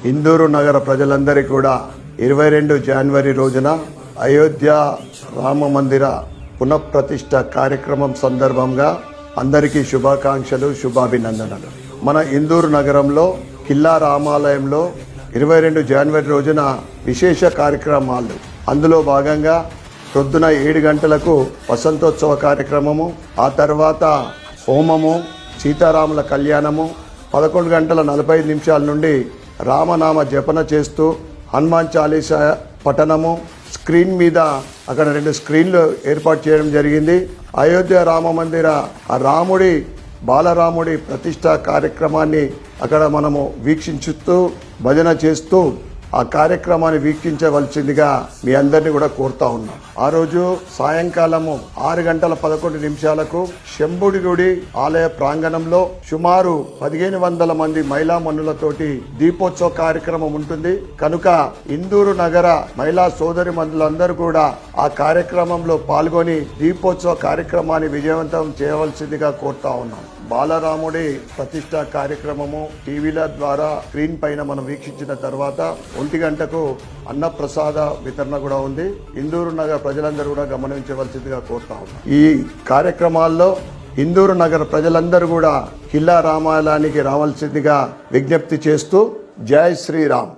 ఇందూరు నగర ప్రజలందరికీ కూడా 22 జనవరి రోజున అయోధ్య రామ మందిర పునఃప్రతిష్ఠ కార్యక్రమం సందర్భంగా అందరికీ శుభాకాంక్షలు, శుభాభినందనలు. మన ఇందూరు నగరంలో కిల్లా రామాలయంలో 22 జనవరి రోజున విశేష కార్యక్రమాలు. అందులో భాగంగా పొద్దున 7 గంటలకు వసంతోత్సవ కార్యక్రమము, ఆ తర్వాత హోమము, సీతారాముల కళ్యాణము, 11 గంటల 45 నిమిషాల నుండి రామనామ జపన చేస్తూ హనుమాన్ చాలీసా పఠనము, స్క్రీన్ మీద అక్కడ 2 స్క్రీన్లు ఏర్పాటు చేయడం జరిగింది. అయోధ్య రామ మందిర రాముడి బాలరాముడి ప్రతిష్ఠా కార్యక్రమాన్ని అక్కడ మనము వీక్షించుతూ భజన చేస్తూ ఆ కార్యక్రమాన్ని వీక్షించవలసిందిగా మీ అందరినీ కూడా కోరుతా ఉన్నాం. ఆ రోజు సాయంకాలము 6 గంటల 11 నిమిషాలకు శంభుడి గుడి ఆలయ ప్రాంగణంలో సుమారు 1500 మంది మహిళా మనులతోటి దీపోత్సవ కార్యక్రమం ఉంటుంది. కనుక ఇందూరు నగర మహిళా సోదరి మనులందరూ కూడా ఆ కార్యక్రమంలో పాల్గొని దీపోత్సవ కార్యక్రమాన్ని విజయవంతం చేయవలసిందిగా కోరుతా ఉన్నాం. బాలరాముడి ప్రతిష్ట కార్యక్రమము టీవీల ద్వారా స్క్రీన్ పైన మనం వీక్షించిన తర్వాత 1 గంటకు అన్నప్రసాద వితరణ కూడా ఉంది. ఇందూరు నగర ప్రజలందరూ కూడా గమనించవలసిందిగా కోరుతా ఉన్నాం. ఈ కార్యక్రమాల్లో ఇందూరు నగర ప్రజలందరూ కూడా కిల్లా రామాలయానికి రావాల్సిందిగా విజ్ఞప్తి చేస్తూ జై శ్రీరామ్.